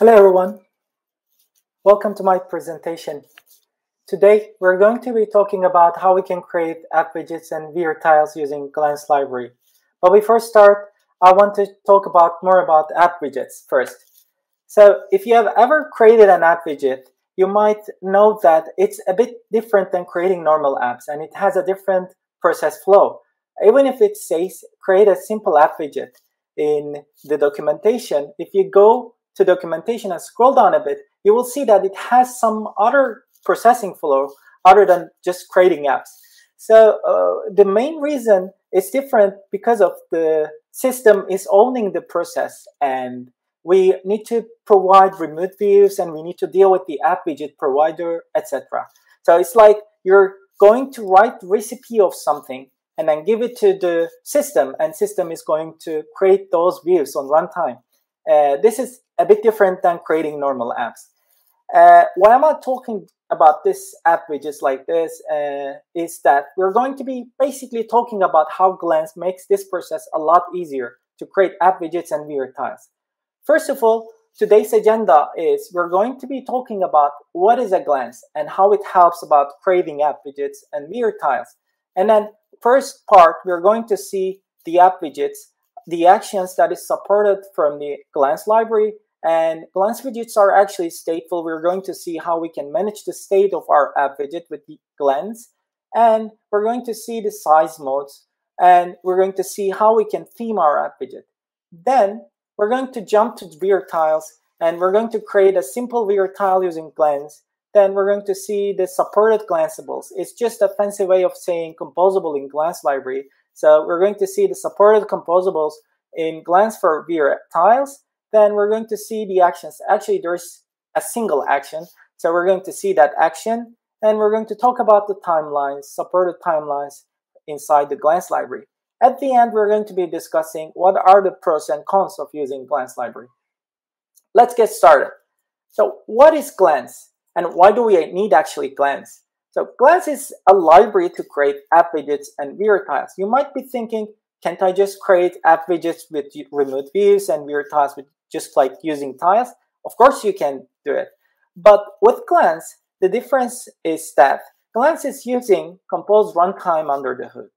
Hello everyone, welcome to my presentation. Today we're going to be talking about how we can create app widgets and weird tiles using Glance library. But before we start, I want to talk more about app widgets first. So if you have ever created an app widget, you might know that it's a bit different than creating normal apps and it has a different process flow. Even if it says create a simple app widget in the documentation, if you go to documentation and scroll down a bit, you will see that it has some other processing flow other than just creating apps. So the main reason it's different because of the system is owning the process, and we need to provide remote views and we need to deal with the app widget provider, etc. So it's like you're going to write recipe of something and then give it to the system, and system is going to create those views on runtime. This is a bit different than creating normal apps. Why am I talking about this app widgets like this is that we're going to be basically talking about how Glance makes this process a lot easier to create app widgets and weird tiles. First of all, today's agenda is we're going to be talking about what is a Glance and how it helps about creating app widgets and weird tiles. And then first part, we're going to see the app widgets, the actions that is supported from the Glance library, and Glance widgets are actually stateful. We're going to see how we can manage the state of our app widget with the Glance, and we're going to see the size modes, and we're going to see how we can theme our app widget. Then we're going to jump to weird tiles, and we're going to create a simple weird tile using Glance. Then we're going to see the supported glanceables. It's just a fancy way of saying composable in Glance library. So we're going to see the supported composables in Glance for weird tiles. Then we're going to see the actions. Actually, there's a single action. So we're going to see that action. And we're going to talk about the timelines, supported timelines inside the Glance library. At the end, we're going to be discussing what are the pros and cons of using Glance library. Let's get started. So what is Glance? And why do we need actually Glance? So Glance is a library to create app widgets and weird tiles. You might be thinking, can't I just create app widgets with remote views and weird tiles with just like using tiles? Of course you can do it. But with Glance, the difference is that Glance is using Compose runtime under the hood,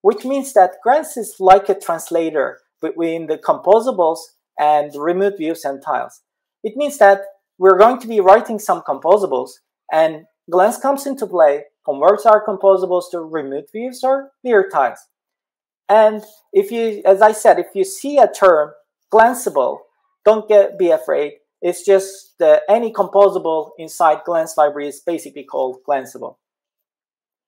which means that Glance is like a translator between the composables and the remote views and tiles. It means that we're going to be writing some composables, and Glance comes into play, converts our composables to remote views or weird tiles. And if you, as I said, if you see a term glanceable, don't be afraid. It's just any composable inside Glance library is basically called glanceable.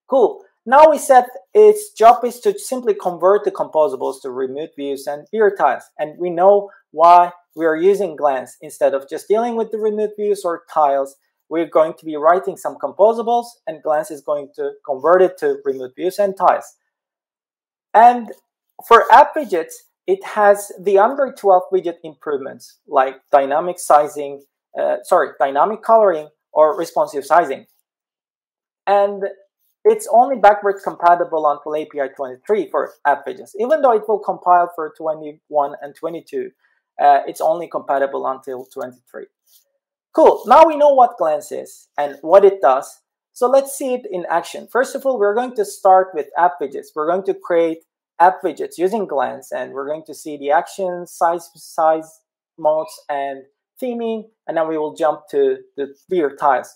Cool. Now we said its job is to simply convert the composables to remote views and weird tiles, and we know why we are using Glance instead of just dealing with the remote views or tiles. We're going to be writing some composables, and Glance is going to convert it to remote views and tiles. And for app widgets, it has the Android 12 widget improvements like dynamic coloring or responsive sizing. And it's only backwards compatible until API 23 for app widgets. Even though it will compile for 21 and 22, it's only compatible until 23. Cool. Now we know what Glance is and what it does. So let's see it in action. First of all, we're going to start with app widgets. We're going to create app widgets using Glance, and we're going to see the actions, size modes, and theming, and then we will jump to the weird tiles.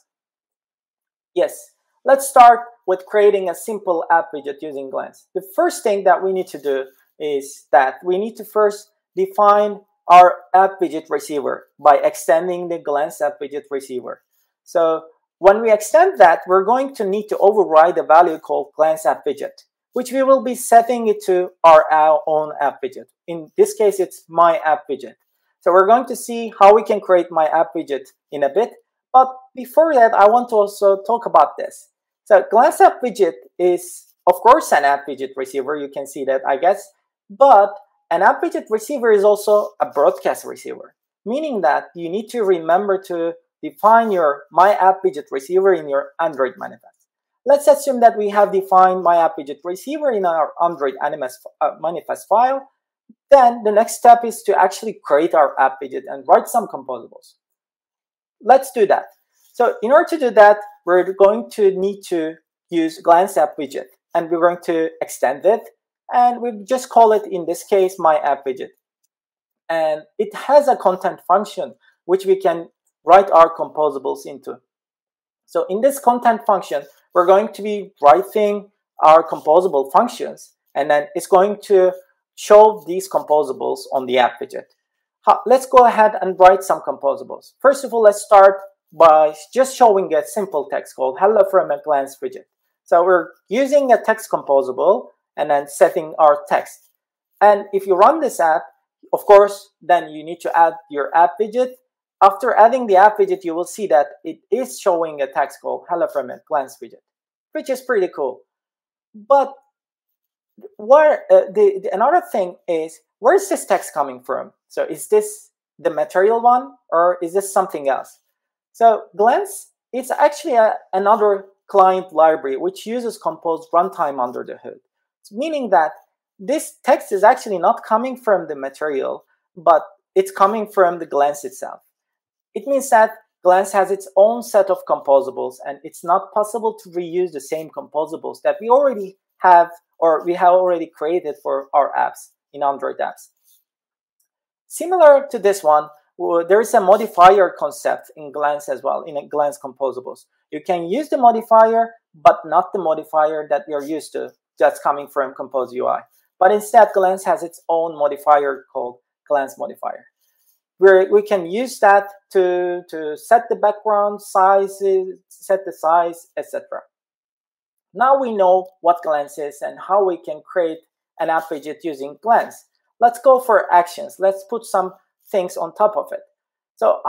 Yes, let's start with creating a simple app widget using Glance. The first thing that we need to do is that we need to first define our app widget receiver by extending the Glance app widget receiver. So when we extend that, we're going to need to override a value called Glance app widget, which we will be setting it to our own app widget. In this case, it's my app widget. So we're going to see how we can create my app widget in a bit. But before that, I want to also talk about this. So Glance app widget is, of course, an app widget receiver. You can see that, I guess. But an app widget receiver is also a broadcast receiver, meaning that you need to remember to define your my app widget receiver in your Android manifest. Let's assume that we have defined my app widget receiver in our Android manifest file. Then the next step is to actually create our app widget and write some composables. let's do that. So in order to do that, we're going to need to use glance app widget, and we're going to extend it, and we just call it, in this case, my app widget. And it has a content function which we can write our composables into. So in this content function, we're going to be writing our composable functions, and then it's going to show these composables on the app widget. Let's go ahead and write some composables. First of all, let's start by just showing a simple text called hello from a glance widget. So we're using a text composable and then setting our text. And if you run this app, of course, then you need to add your app widget. After adding the app widget, you will see that it is showing a text called hello from a glance widget, which is pretty cool. But another thing is, where is this text coming from? So is this the material one, or is this something else? So Glance, it's actually another client library which uses Compose runtime under the hood, meaning that this text is actually not coming from the material, but it's coming from the Glance itself. It means that Glance has its own set of composables, and it's not possible to reuse the same composables that we already have, or we have already created for our apps in Android apps. Similar to this one, there is a modifier concept in Glance as well, in Glance composables. You can use the modifier, but not the modifier that you're used to, that's coming from Compose UI. But instead, Glance has its own modifier called Glance modifier, where we can use that to set the background size, set the size, etc. Now we know what Glance is and how we can create an app widget using Glance. Let's go for actions. Let's put some things on top of it. So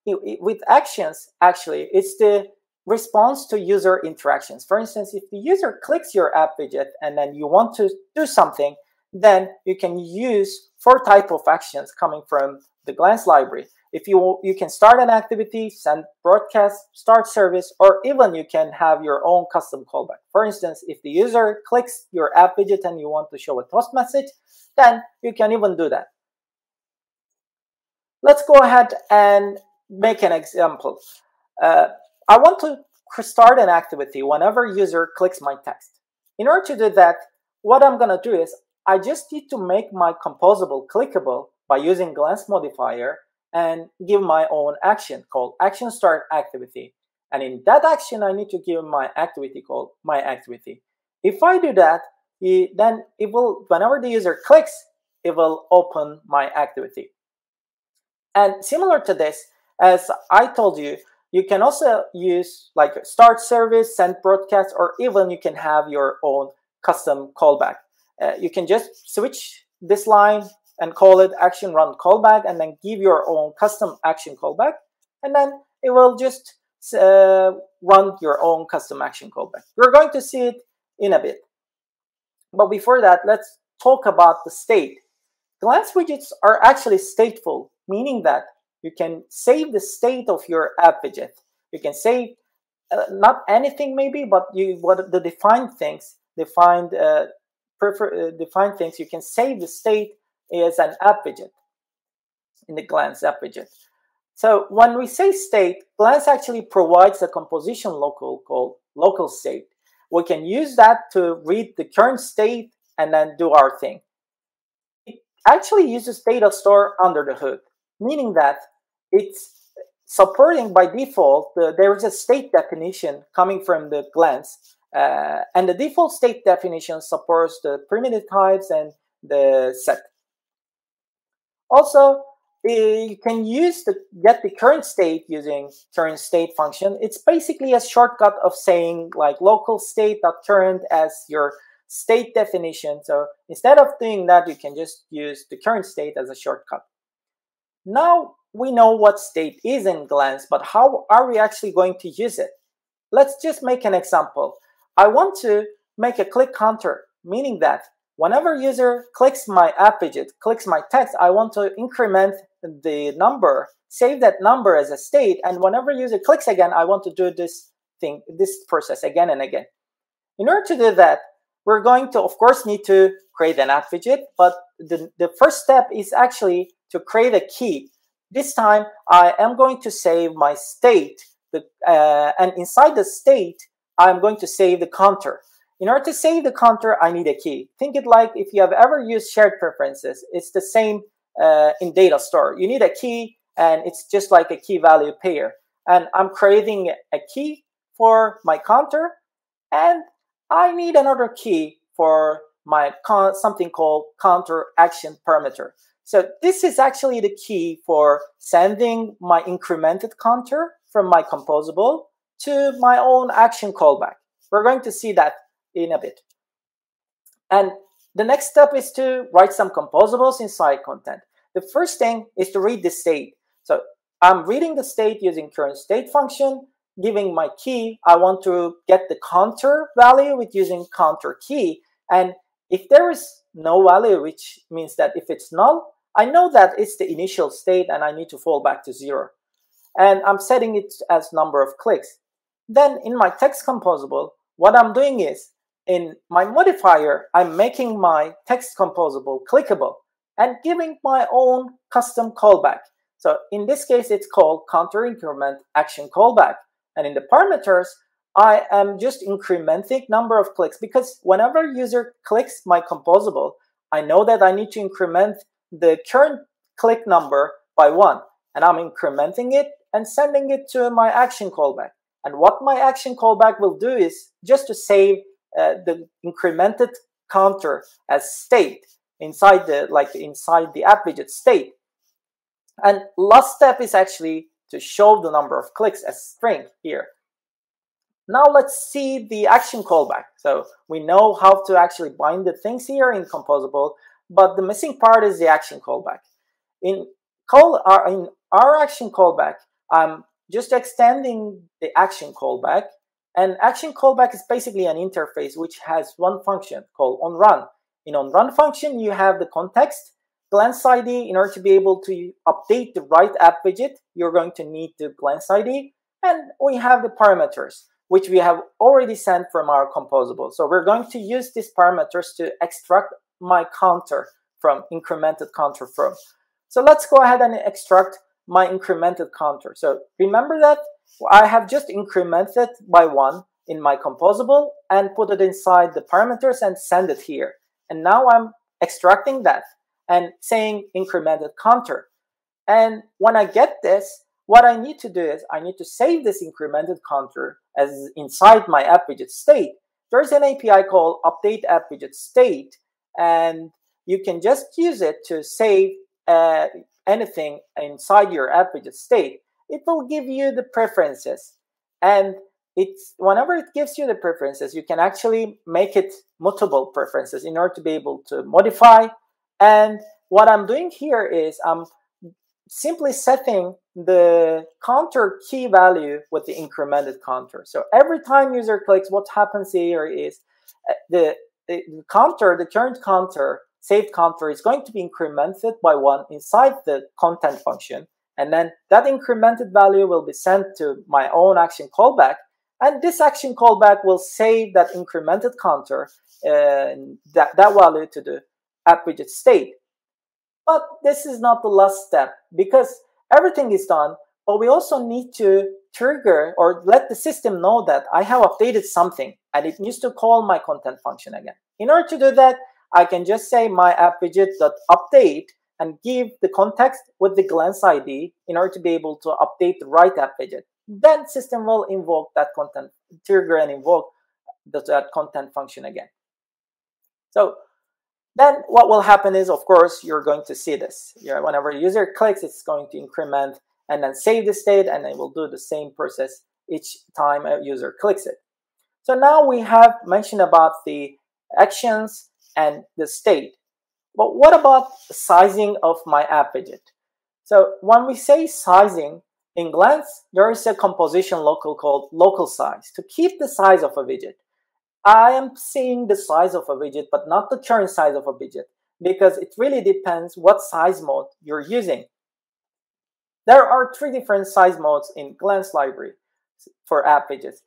with actions, actually, it's the response to user interactions. For instance, if the user clicks your app widget and then you want to do something, then you can use 4 types of actions coming from the Glance library. If you can start an activity, send broadcast, start service, or even you can have your own custom callback. For instance, if the user clicks your app widget and you want to show a toast message, then you can even do that. Let's go ahead and make an example. I want to start an activity whenever user clicks my text. In order to do that, what I'm going to do is I just need to make my composable clickable by using Glance modifier and give my own action called action start activity. And in that action, I need to give my activity called my activity. If I do that, then it will, whenever the user clicks, it will open my activity. And similar to this, as I told you, you can also use like start service, send broadcast, or even you can have your own custom callback. You can just switch this line and call it action run callback, and then give your own custom action callback, and then it will just run your own custom action callback. We're going to see it in a bit. But before that, let's talk about the state. Glance widgets are actually stateful, meaning that you can save the state of your app widget. You can save not anything maybe, but what the defined things, defined things, you can save the state as an app widget in the Glance app widget. So when we say state, Glance actually provides a composition local called local state. We can use that to read the current state and then do our thing. It actually uses data store under the hood, meaning that it's supporting by default, there is a state definition coming from the Glance, and the default state definition supports the primitive types and the set. Also, you can get the current state using current state function. It's basically a shortcut of saying like local state.current as your state definition. So instead of doing that, you can just use the current state as a shortcut. Now we know what state is in Glance, but how are we actually going to use it? Let's just make an example. I want to make a click counter, meaning that whenever user clicks my app widget, clicks my text, I want to increment the number, save that number as a state, and whenever user clicks again, I want to do this process again and again. In order to do that, we're going to, of course, need to create an app widget, but the first step is actually to create a key. This time I am going to save my state, and inside the state I'm going to save the counter. In order to save the counter, I need a key. Think it like if you have ever used shared preferences, it's the same in data store. You need a key, and it's just like a key value pair. And I'm creating a key for my counter, and I need another key for my something called counter action parameter. So this is actually the key for sending my incremented counter from my composable to my own action callback. We're going to see that in a bit. And the next step is to write some composables inside content. The first thing is to read the state. So I'm reading the state using current state function, giving my key. I want to get the counter value with using counter key. And if there is no value, which means that if it's null, I know that it's the initial state and I need to fall back to 0. And I'm setting it as number of clicks. Then in my text composable, what I'm doing is, in my modifier, I'm making my text composable clickable and giving my own custom callback. So in this case, it's called counter increment action callback. And in the parameters, I am just incrementing number of clicks, because whenever user clicks my composable, I know that I need to increment the current click number by 1. And I'm incrementing it and sending it to my action callback. And what my action callback will do is just to save the incremented counter as state inside the app widget state. And last step is actually to show the number of clicks as string here. Now let's see the action callback. So we know how to actually bind the things here in composable, but the missing part is the action callback. In our action callback, I'm just extending the action callback. And action callback is basically an interface which has one function called onRun. In onRun function, you have the context, glance ID. In order to be able to update the right app widget, you're going to need the glance ID. And we have the parameters, which we have already sent from our composable. So we're going to use these parameters to extract my counter from incremented counter from. So let's go ahead and extract my incremented counter. So remember that I have just incremented by 1 in my composable and put it inside the parameters and send it here. And now I'm extracting that and saying incremented counter. And when I get this, what I need to do is I need to save this incremented counter as inside my app widget state. There's an API called update app widget state, and you can just use it to save anything inside your app widget state. It will give you the preferences, and whenever it gives you the preferences, you can actually make it mutable preferences in order to be able to modify. And what I'm doing here is I'm simply setting the counter key value with the incremented counter. So every time user clicks, what happens here is the counter, the current counter, saved counter is going to be incremented by 1 inside the content function. And then that incremented value will be sent to my own action callback. And this action callback will save that incremented counter, that value to the app widget state. But this is not the last step, because everything is done, but we also need to trigger or let the system know that I have updated something and it needs to call my content function again. In order to do that, I can just say my app widget.update and give the context with the glance ID in order to be able to update the right app widget. Then system will invoke that content, trigger and invoke that content function again. So then what will happen is, of course, you're going to see this. Whenever a user clicks, it's going to increment and then save the state, and it will do the same process each time a user clicks it. So now we have mentioned about the actions and the state. But what about the sizing of my app widget? So when we say sizing, in Glance, there is a composition local called local size to keep the size of a widget. I am seeing the size of a widget, but not the current size of a widget, because it really depends what size mode you're using. There are 3 different size modes in Glance library for app widgets.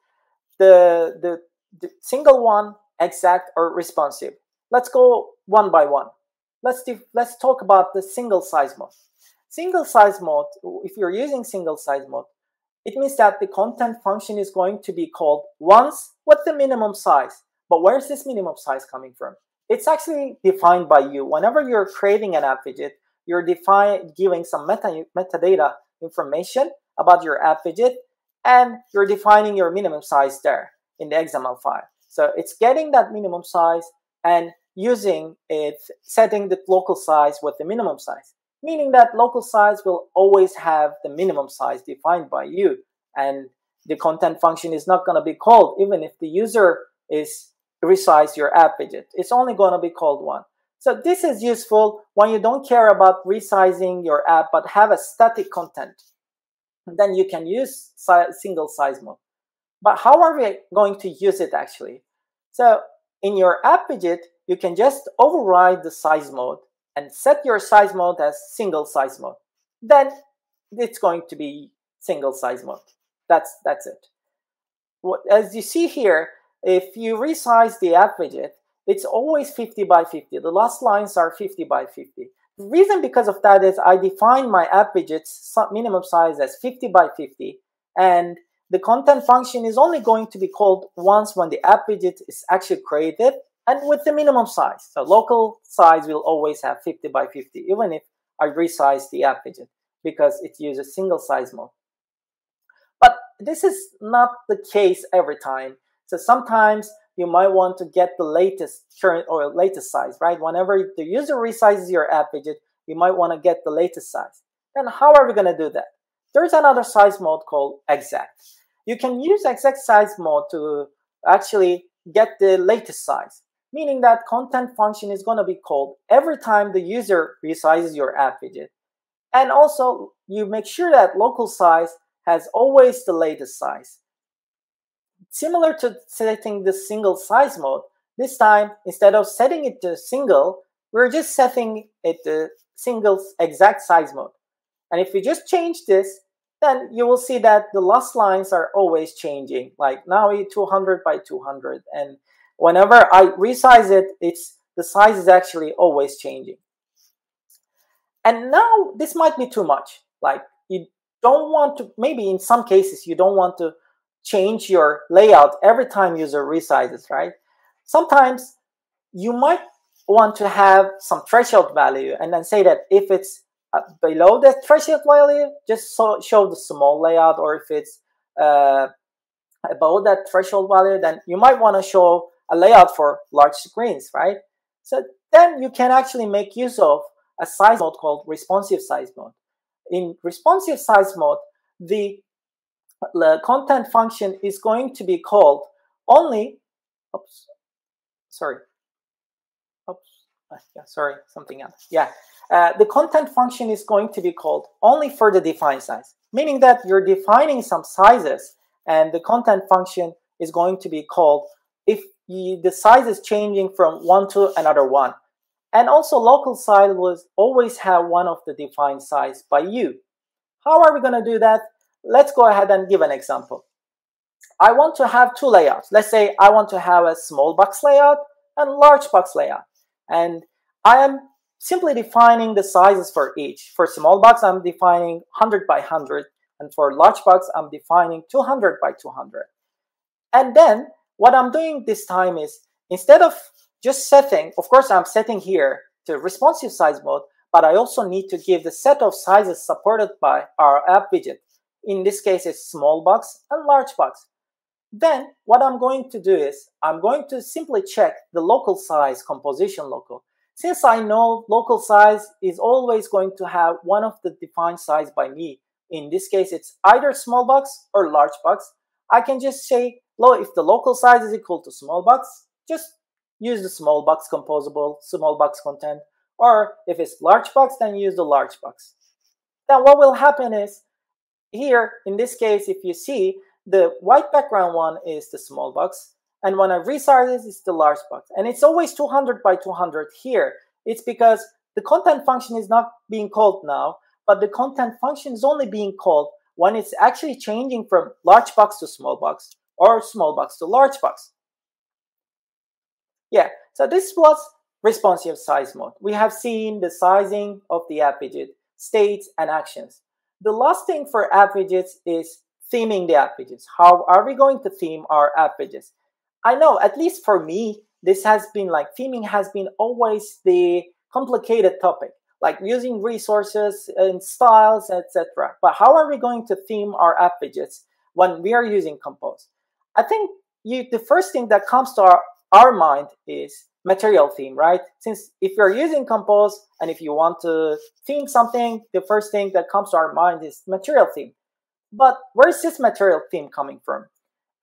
The single one, exact, or responsive. Let's go one by one. Let's talk about the single size mode. single size mode, if you're using single size mode, it means that the content function is going to be called once with the minimum size. But where's this minimum size coming from? It's actually defined by you. Whenever you're creating an app widget, you're giving some metadata information about your app widget, and you're defining your minimum size there in the XML file. So it's getting that minimum size and using it, setting the local size with the minimum size, meaning that local size will always have the minimum size defined by you, and the content function is not going to be called even if the user is resize your app widget. It's only going to be called one. So this is useful when you don't care about resizing your app but have a static content. Then you can use single size mode. But how are we going to use it actually? So in your app widget, you can just override the size mode and set your size mode as single size mode. Then it's going to be single size mode. That's it. As you see here, if you resize the app widget, it's always 50 by 50. The last lines are 50 by 50. The reason because of that is I define my app widget's minimum size as 50 by 50, and the content function is only going to be called once when the app widget is actually created and with the minimum size. So local size will always have 50 by 50, even if I resize the app widget, because it uses single size mode. But this is not the case every time. So sometimes you might want to get the latest current or latest size, right? Whenever the user resizes your app widget, you might want to get the latest size. Then how are we going to do that? There's another size mode called exact. You can use exact size mode to actually get the latest size, meaning that content function is going to be called every time the user resizes your app widget. And also, you make sure that local size has always the latest size. Similar to setting the single size mode, this time, instead of setting it to single, we're just setting it to single exact size mode. And if you just change this, then you will see that the last lines are always changing. Like now it's 200 by 200. And whenever I resize it, the size is actually always changing. And now this might be too much. Like you don't want to, maybe in some cases, you don't want to change your layout every time user resizes, right? Sometimes you might want to have some threshold value and then say that if it's below the threshold value, just show the small layout, or if it's above that threshold value, then you might want to show a layout for large screens, right? So then you can actually make use of a size mode called responsive size mode. In responsive size mode, the content function is going to be called only, the content function is going to be called only for the defined size, meaning that you're defining some sizes and the content function is going to be called if the size is changing from one to another one. And also local size will always have one of the defined size by you. How are we going to do that? Let's go ahead and give an example. I want to have two layouts. Let's say I want to have a small box layout and large box layout. And I am simply defining the sizes for each. For small box, I'm defining 100 by 100. And for large box, I'm defining 200 by 200. And then what I'm doing this time is, instead of just setting, of course, I'm setting here to responsive size mode, but I also need to give the set of sizes supported by our app widget. In this case, it's small box and large box. Then what I'm going to do is I'm going to simply check the local size composition local. Since I know local size is always going to have one of the defined size by me, in this case, it's either small box or large box, I can just say, if the local size is equal to small box, just use the small box composable, small box content, or if it's large box, then use the large box. Then what will happen is, here, in this case, if you see, the white background one is the small box, and when I resize it, it's the large box. And it's always 200 by 200 here. It's because the content function is not being called now, but the content function is only being called when it's actually changing from large box to small box, or small box to large box. Yeah, so this was responsive size mode. We have seen the sizing of the app widget. states, and actions. The last thing for app widgets is theming the app widgets. How are we going to theme our app widgets? I know, at least for me, this has been like theming has been always the complicated topic, like using resources and styles, etc. But how are we going to theme our app widgets when we are using Compose? I think the first thing that comes to our mind is material theme, right? Since if you're using Compose and if you want to theme something, the first thing that comes to our mind is material theme. But where is this material theme coming from?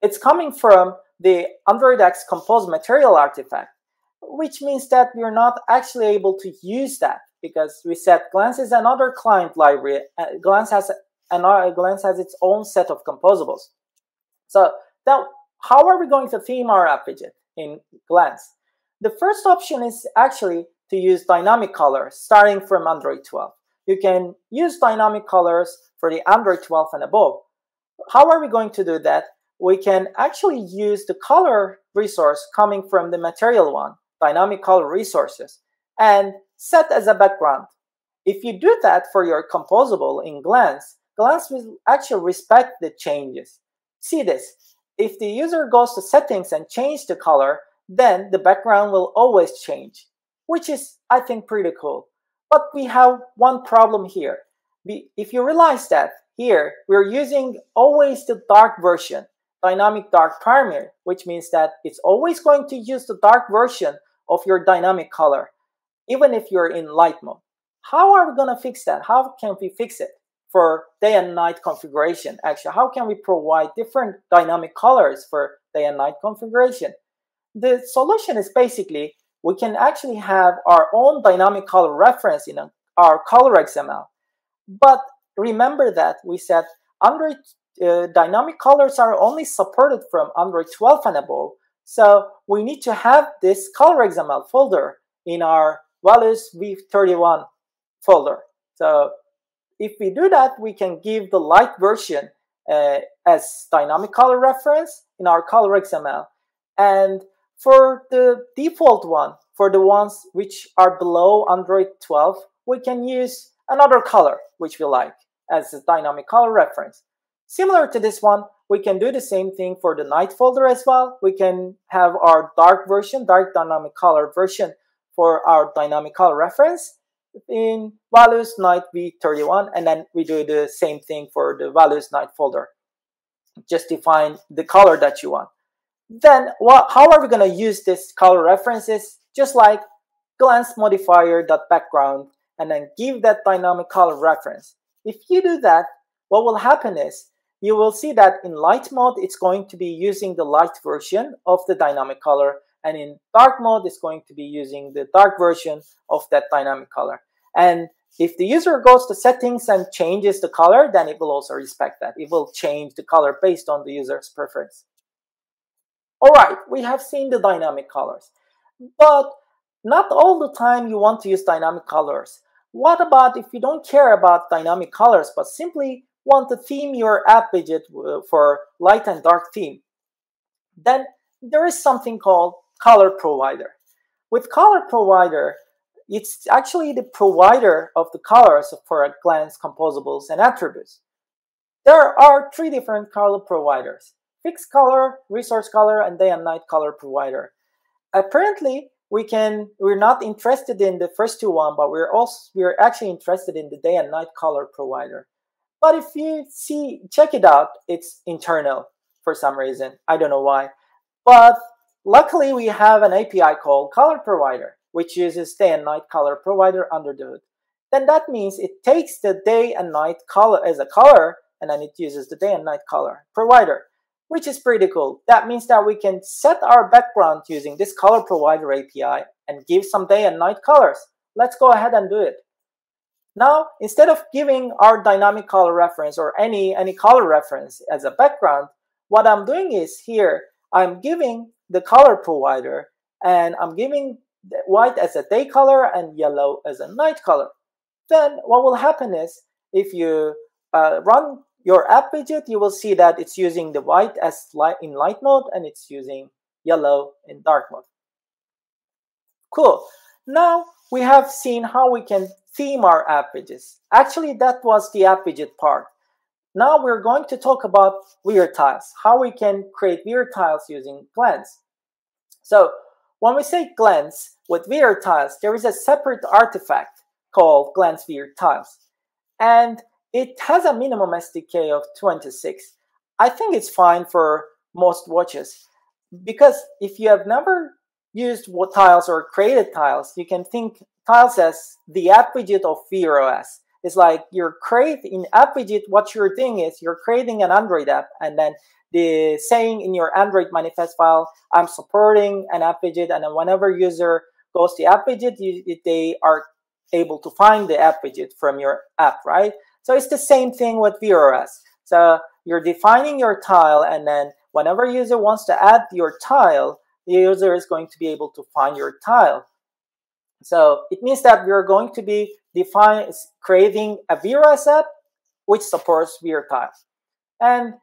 It's coming from the Android X Compose material artifact, which means that we're not actually able to use that because we said Glance is another client library. Glance has its own set of composables. So now, how are we going to theme our app widget in Glance? The first option is actually to use dynamic colors starting from Android 12. You can use dynamic colors for the Android 12 and above. How are we going to do that? We can actually use the color resource coming from the material one, dynamic color resources, and set as a background. If you do that for your composable in Glance, Glance will actually respect the changes. See this. If the user goes to settings and change the color, then the background will always change, which is, I think, pretty cool. But we have one problem here. If you realize that here, we're using always the dark version, dynamic dark primary, which means that it's always going to use the dark version of your dynamic color, even if you're in light mode. How are we going to fix that? How can we fix it for day and night configuration? Actually, how can we provide different dynamic colors for day and night configuration? The solution is basically we can actually have our own dynamic color reference in our color XML. But remember that we said Android dynamic colors are only supported from Android 12 and above. So we need to have this color XML folder in our values v31 folder. So if we do that, we can give the light version as dynamic color reference in our color XML. And for the default one, for the ones which are below Android 12, we can use another color which we like as a dynamic color reference. Similar to this one, we can do the same thing for the night folder as well. We can have our dark version, dark dynamic color version for our dynamic color reference in values night v31, and then we do the same thing for the values night folder. Just define the color that you want. Then how are we going to use this color references? Just like glance modifier.background and then give that dynamic color reference. If you do that, what will happen is you will see that in light mode, it's going to be using the light version of the dynamic color, and in dark mode, it's going to be using the dark version of that dynamic color. And if the user goes to settings and changes the color, then it will also respect that. It will change the color based on the user's preference. All right, we have seen the dynamic colors, but not all the time you want to use dynamic colors. What about if you don't care about dynamic colors, but simply want to theme your app widget for light and dark theme? Then there is something called color provider. With color provider, it's actually the provider of the colors for Glance composables and attributes. There are three different color providers: fixed color, resource color, and day and night color provider. Apparently, we're not interested in the first two one, but we're actually interested in the day and night color provider. But if you check it out, it's internal for some reason. I don't know why. But luckily, we have an API called color provider, which uses day and night color provider under the hood. Then that means it takes the day and night color as a color, and then it uses the day and night color provider, which is pretty cool. That means that we can set our background using this color provider API and give some day and night colors. Let's go ahead and do it. Now, instead of giving our dynamic color reference or any color reference as a background, what I'm doing is here, I'm giving the color provider, and I'm giving white as a day color and yellow as a night color. Then what will happen is if you run your app widget, you will see that it's using the white as in light mode and it's using yellow in dark mode. Cool. Now we have seen how we can theme our app widgets. Actually, that was the app widget part. Now we're going to talk about weird tiles, how we can create weird tiles using glance. So when we say glance with weird tiles, there is a separate artifact called glance weird tiles. And it has a minimum SDK of 26. I think it's fine for most watches, because if you have never used tiles or created tiles, you can think tiles as the app widget of wearOS. It's like you're creating app widget. What you're doing is you're creating an Android app, and then the saying in your Android manifest file, I'm supporting an app widget, and then whenever user goes to app widget, they are able to find the app widget from your app, right? So it's the same thing with wearOS. So you're defining your tile, and then whenever user wants to add your tile, the user is going to be able to find your tile. So it means that we're going to be creating a wearOS app which supports weird tiles. And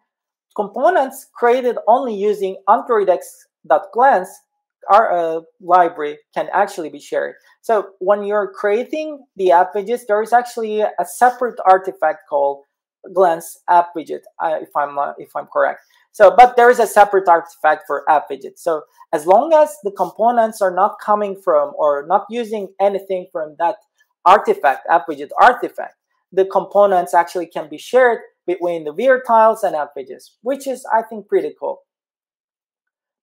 components created only using AndroidX.glance, our library, can actually be shared. So when you're creating the app widgets, there is actually a separate artifact called glance app widget, if I'm correct. So, but there is a separate artifact for app widget. So as long as the components are not coming from or not using anything from that artifact, app widget artifact, the components actually can be shared between the weird tiles and app widgets, which is, I think, pretty cool.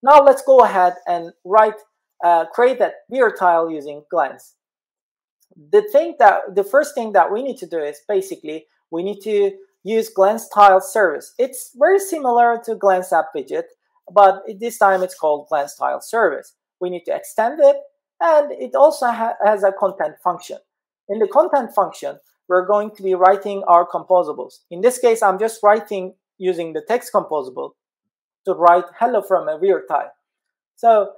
Now let's go ahead and create that weird tile using glance. The first thing that we need to do is basically we need to use glance tile service. It's very similar to glance app widget, but this time it's called glance tile service. We need to extend it, and it also has a content function. In the content function, we're going to be writing our composables. In this case, I'm just writing using the text composable to write hello from a weird tile. So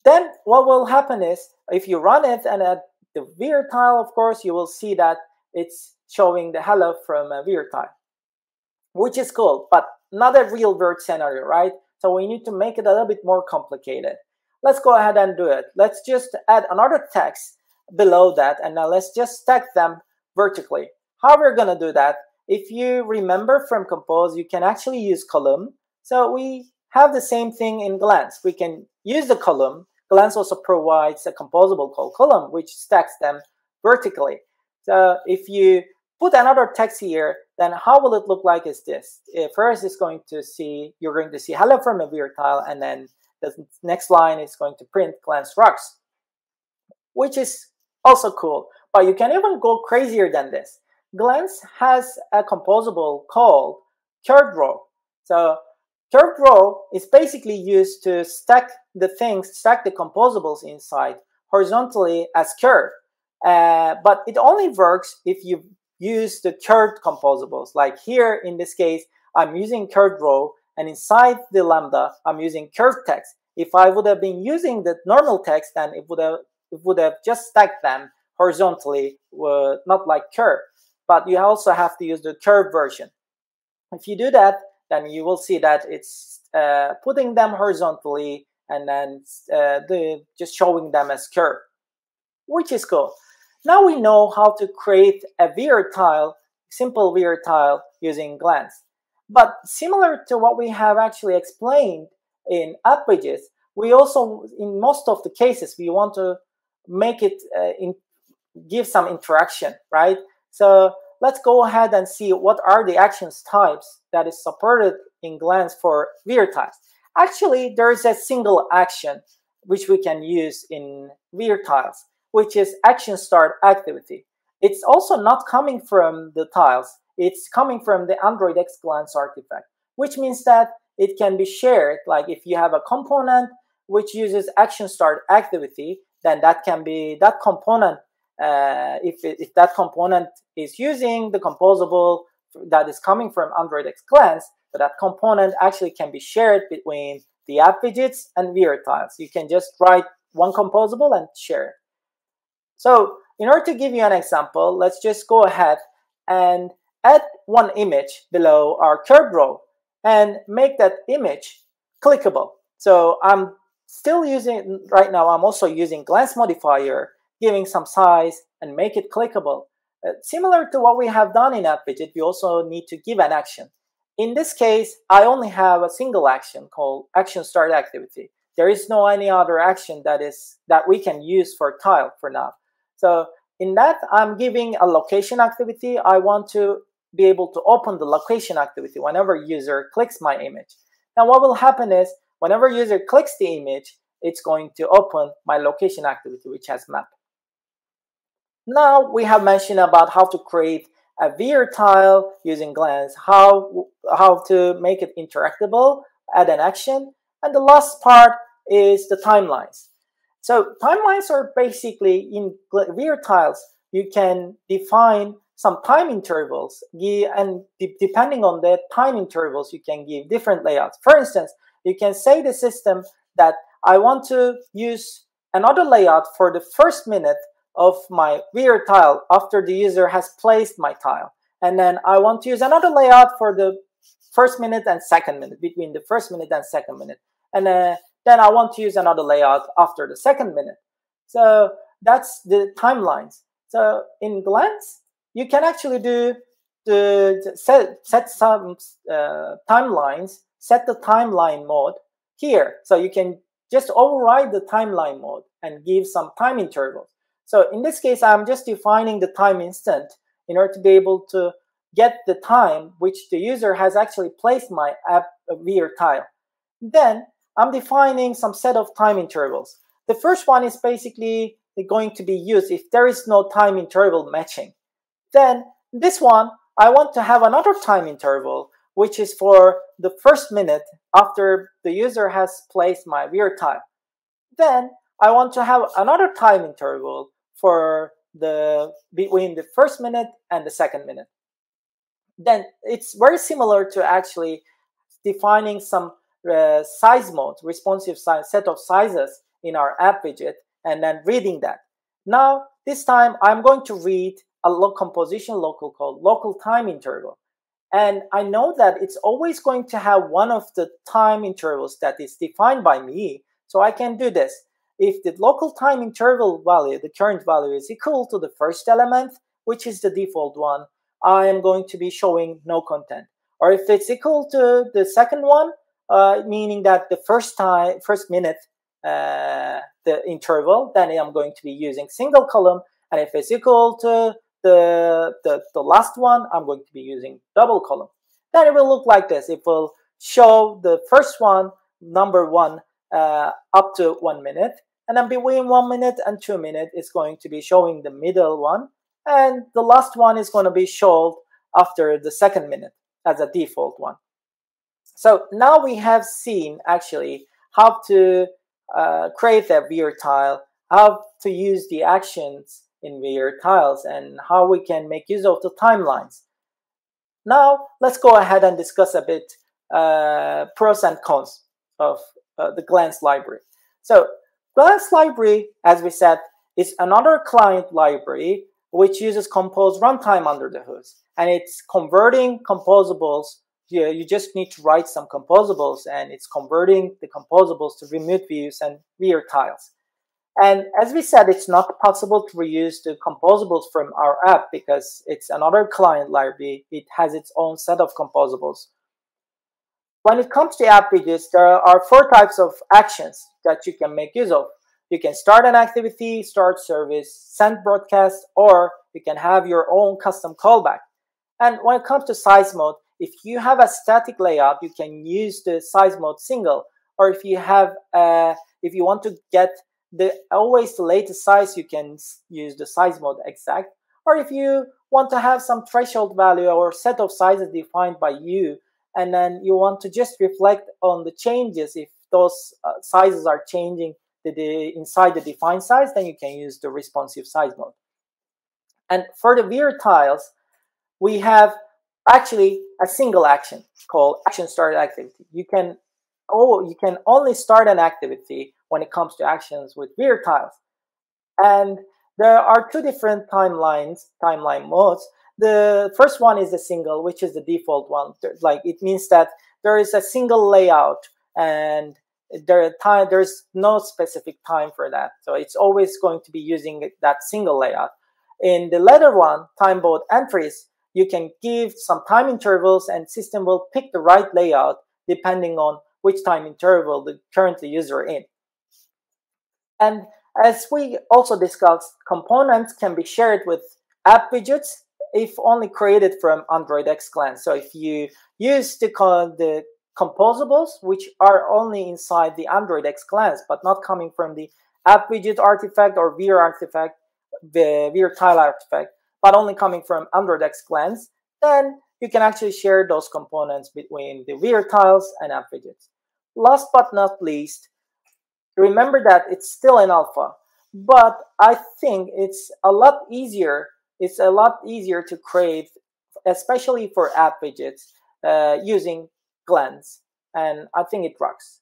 then what will happen is if you run it and add the weird tile, of course, you will see that it's showing the hello from a weird tile, which is cool, but not a real world scenario, right? So we need to make it a little bit more complicated. Let's go ahead and do it. Let's just add another text below that, and now let's just stack them vertically. How we're gonna do that? If you remember from Compose, you can actually use column. So we have the same thing in Glance. We can use the column. Glance also provides a composable called column, which stacks them vertically. So if you put another text here, then how will it look like is this? First, you're going to see hello from a weird tile, and then the next line is going to print glance rocks, which is also cool. But you can even go crazier than this. Glance has a composable called curved row. So curved row is basically used to stack the composables inside horizontally as curve. But it only works if you use the curved composables. Like here, in this case, I'm using curved row, and inside the lambda, I'm using curved text. If I would have been using the normal text, then it would have just stacked them horizontally, not like curve. But you also have to use the curved version. If you do that, then you will see that it's putting them horizontally and then just showing them as curve, which is cool. Now we know how to create a weird tile, simple weird tile using Glance. But similar to what we have actually explained in app widgets, we also, in most of the cases, we want to make it give some interaction, right? So let's go ahead and see what are the actions types that is supported in Glance for weird tiles. Actually, there is a single action which we can use in weird tiles, which is action start activity. It's also not coming from the tiles. It's coming from the AndroidX Glance artifact, which means that it can be shared. Like if you have a component which uses action start activity, then that can be that component. If that component is using the composable that is coming from AndroidX Glance, so that component actually can be shared between the app widgets and weird tiles. You can just write one composable and share it. So in order to give you an example, let's just go ahead and add one image below our curved row and make that image clickable. So I'm still using, right now I'm also using glance modifier, giving some size and make it clickable. Similar to what we have done in app widget, we also need to give an action. In this case, I only have a single action called action start activity. There is no any other action that we can use for tile for now. So in that, I'm giving a location activity. I want to be able to open the location activity whenever user clicks my image. Now what will happen is whenever user clicks the image, it's going to open my location activity, which has map. Now we have mentioned about how to create a wear tile using glance, how to make it interactable, add an action, and the last part is the timelines. So timelines are basically in wear tiles, you can define some time intervals, and depending on the time intervals, you can give different layouts. For instance, you can say the system that I want to use another layout for the first minute of my wear tile after the user has placed my tile. And then I want to use another layout for the first minute and second minute, between the first minute and second minute. And then I want to use another layout after the second minute. So that's the timelines. So in Glance, you can actually do set some timelines, set the timeline mode here. So you can just override the timeline mode and give some time intervals. So in this case, I'm just defining the time instant in order to be able to get the time which the user has actually placed my app wear tile. Then I'm defining some set of time intervals. The first one is basically going to be used if there is no time interval matching. Then this one, I want to have another time interval, which is for the first minute after the user has placed my wear tile. Then I want to have another time interval for between the first minute and the second minute. Then it's very similar to actually defining some size mode, responsive size, set of sizes in our app widget, and then reading that. Now, this time I'm going to read a composition local called local time interval. And I know that it's always going to have one of the time intervals that is defined by me. So I can do this. If the local time interval value, the current value, is equal to the first element, which is the default one, I am going to be showing no content. Or if it's equal to the second one, meaning that the first minute, the interval, then I'm going to be using single column. And if it's equal to the last one, I'm going to be using double column. Then it will look like this. It will show the first one, number one, up to 1 minute. And then between 1 minute and 2 minutes, it's going to be showing the middle one. And the last one is going to be shown after the second minute as a default one. So now we have seen actually how to create a wear tile, how to use the actions in wear tiles, and how we can make use of the timelines. Now let's go ahead and discuss a bit pros and cons of the Glance library. So Glance library, as we said, is another client library which uses Compose runtime under the hood, and it's converting composables. You just need to write some composables, and it's converting the composables to remote views and wear tiles. And as we said, it's not possible to reuse the composables from our app because it's another client library. It has its own set of composables. When it comes to app widgets, there are 4 types of actions that you can make use of. You can start an activity, start service, send broadcast, or you can have your own custom callback. And when it comes to size mode, if you have a static layout, you can use the size mode single. Or if you have, if you want to get always the latest size, you can use the size mode exact. Or if you want to have some threshold value or set of sizes defined by you, and then you want to just reflect on the changes, if those sizes are changing inside the defined size, then you can use the responsive size mode. And for the wear tiles, we have actually a single action called action start activity. You can only start an activity when it comes to actions with wear tiles. And there are 2 different timeline modes. The first one is the single, which is the default one. Like, it means that there is a single layout and there's no specific time for that. So it's always going to be using that single layout. in the latter one, timebound entries, you can give some time intervals and system will pick the right layout depending on which time interval the current user in. And as we also discussed, components can be shared with app widgets if only created from Android X Glance. So if you use the composables, which are only inside the Android X Glance, but not coming from the app widget artifact or Wear artifact, the Wear tile artifact, but only coming from Android X Glance, then you can actually share those components between the Wear tiles and app widgets. Last but not least, remember that it's still an alpha, but I think it's a lot easier. It's a lot easier to create, especially for app widgets, using Glance, and I think it rocks.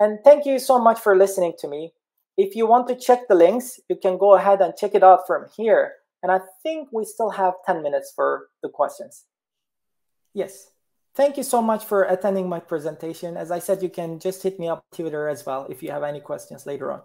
And thank you so much for listening to me. If you want to check the links, you can go ahead and check it out from here. And I think we still have 10 minutes for the questions. Yes. Thank you so much for attending my presentation. As I said, you can just hit me up on Twitter as well if you have any questions later on.